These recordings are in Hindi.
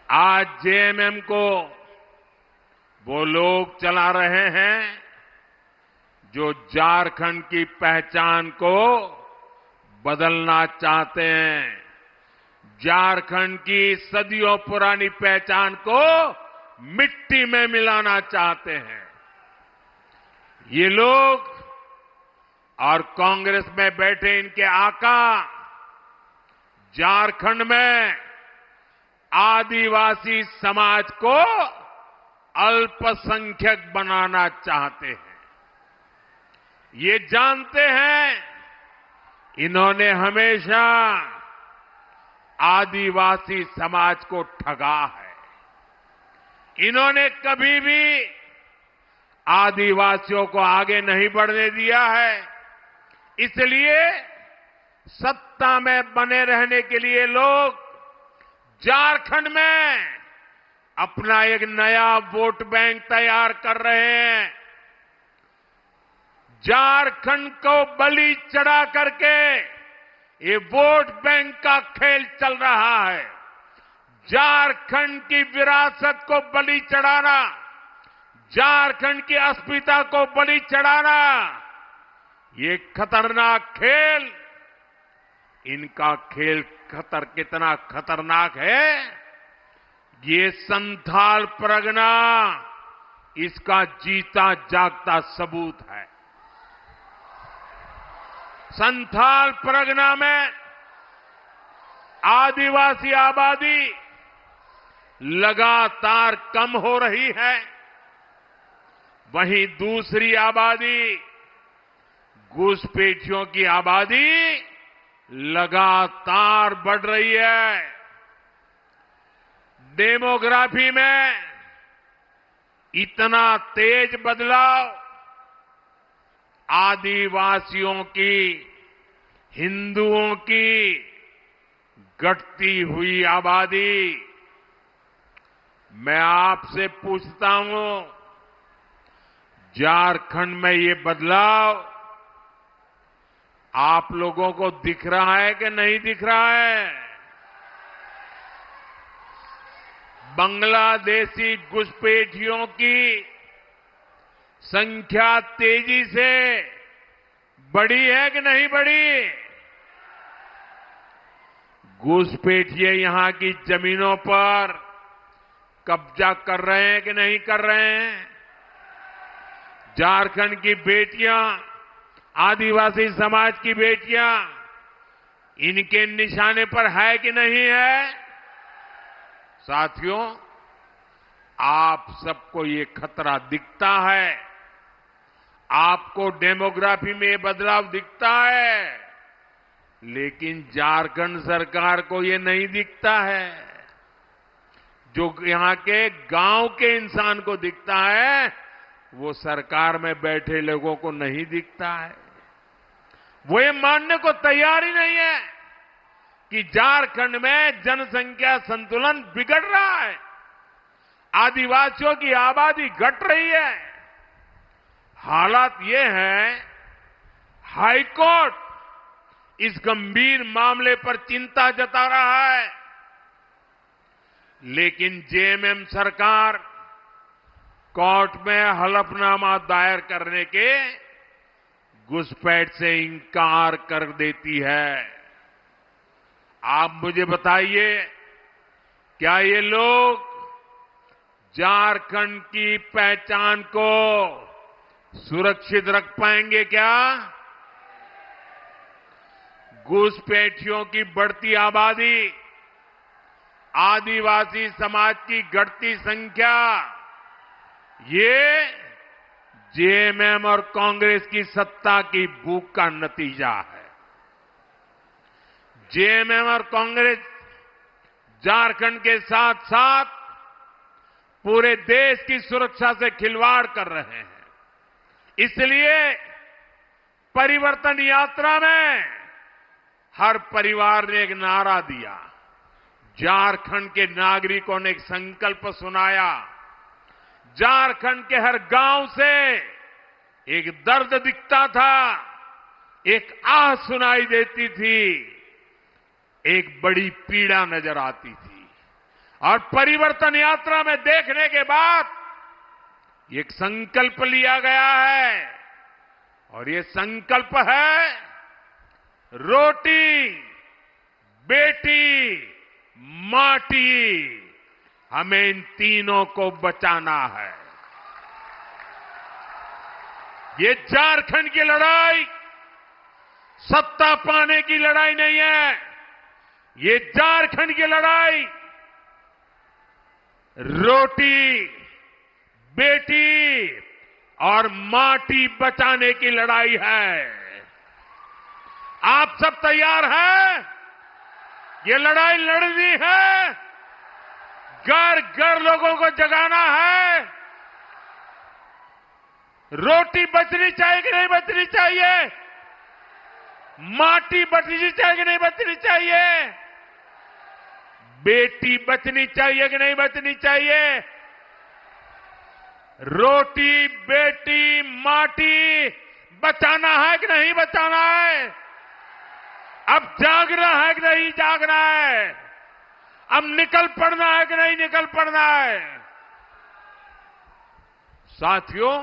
आज जेएमएम को वो लोग चला रहे हैं जो झारखंड की पहचान को बदलना चाहते हैं, झारखंड की सदियों पुरानी पहचान को मिट्टी में मिलाना चाहते हैं। ये लोग और कांग्रेस में बैठे इनके आका झारखंड में आदिवासी समाज को अल्पसंख्यक बनाना चाहते हैं। ये जानते हैं इन्होंने हमेशा आदिवासी समाज को ठगा है। इन्होंने कभी भी आदिवासियों को आगे नहीं बढ़ने दिया है। इसलिए सत्ता में बने रहने के लिए लोग झारखंड में अपना एक नया वोट बैंक तैयार कर रहे हैं। झारखंड को बलि चढ़ा करके ये वोट बैंक का खेल चल रहा है। झारखंड की विरासत को बलि चढ़ाना, झारखंड की अस्मिता को बलि चढ़ाना, ये खतरनाक खेल, इनका खेल कितना खतरनाक है, ये संथाल परगना इसका जीता जागता सबूत है। संथाल परगना में आदिवासी आबादी लगातार कम हो रही है, वहीं दूसरी आबादी घुसपैठियों की आबादी लगातार बढ़ रही है। डेमोग्राफी में इतना तेज बदलाव आदिवासियों की, हिंदुओं की घटती हुई आबादी। मैं आपसे पूछता हूं, झारखंड में ये बदलाव आप लोगों को दिख रहा है कि नहीं दिख रहा है? बांग्लादेशी घुसपैठियों की संख्या तेजी से बढ़ी है कि नहीं बढ़ी? घुसपैठिए यहां की जमीनों पर कब्जा कर रहे हैं कि नहीं कर रहे हैं? झारखंड की बेटियां, आदिवासी समाज की बेटियां इनके निशाने पर है कि नहीं है? साथियों, आप सबको ये खतरा दिखता है, आपको डेमोग्राफी में ये बदलाव दिखता है, लेकिन झारखंड सरकार को ये नहीं दिखता है। जो यहां के गांव के इंसान को दिखता है, वो सरकार में बैठे लोगों को नहीं दिखता है। वो ये मानने को तैयार ही नहीं है कि झारखंड में जनसंख्या संतुलन बिगड़ रहा है, आदिवासियों की आबादी घट रही है। हालात ये है, हाईकोर्ट इस गंभीर मामले पर चिंता जता रहा है, लेकिन जेएमएम सरकार कोर्ट में हलफनामा दायर करने के घुसपैठ से इंकार कर देती है। आप मुझे बताइए, क्या ये लोग झारखंड की पहचान को सुरक्षित रख पाएंगे क्या? घुसपैठियों की बढ़ती आबादी, आदिवासी समाज की घटती संख्या, ये जेएमएम और कांग्रेस की सत्ता की भूख का नतीजा है। जेएमएम और कांग्रेस झारखंड के साथ साथ पूरे देश की सुरक्षा से खिलवाड़ कर रहे हैं। इसलिए परिवर्तन यात्रा में हर परिवार ने एक नारा दिया, झारखंड के नागरिकों ने एक संकल्प सुनाया, झारखंड के हर गांव से एक दर्द दिखता था, एक आह सुनाई देती थी, एक बड़ी पीड़ा नजर आती थी। और परिवर्तन यात्रा में देखने के बाद एक संकल्प लिया गया है और ये संकल्प है रोटी, बेटी, माटी, हमें इन तीनों को बचाना है। ये झारखंड की लड़ाई सत्ता पाने की लड़ाई नहीं है, ये झारखंड की लड़ाई रोटी, बेटी और माटी बचाने की लड़ाई है। आप सब तैयार हैं? ये लड़ाई लड़नी है, घर घर लोगों को जगाना है। रोटी बचनी चाहिए कि नहीं बचनी चाहिए? माटी बचनी चाहिए कि नहीं बचनी चाहिए? बेटी बचनी चाहिए कि नहीं बचनी चाहिए? रोटी, बेटी, माटी बचाना है कि नहीं बचाना है? अब जागना है कि नहीं जागना है? अब निकल पड़ना है कि नहीं निकल पड़ना है? साथियों,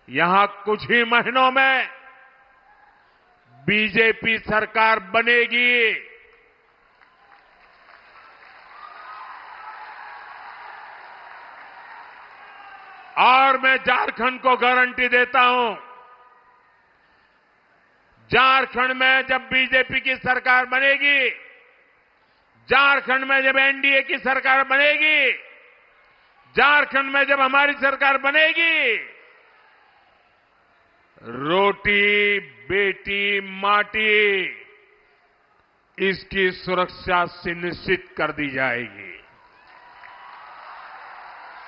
यहां कुछ ही महीनों में बीजेपी सरकार बनेगी। और मैं झारखंड को गारंटी देता हूं, झारखंड में जब बीजेपी की सरकार बनेगी, झारखंड में जब एनडीए की सरकार बनेगी, झारखंड में जब हमारी सरकार बनेगी, रोटी, बेटी, माटी, इसकी सुरक्षा सुनिश्चित कर दी जाएगी।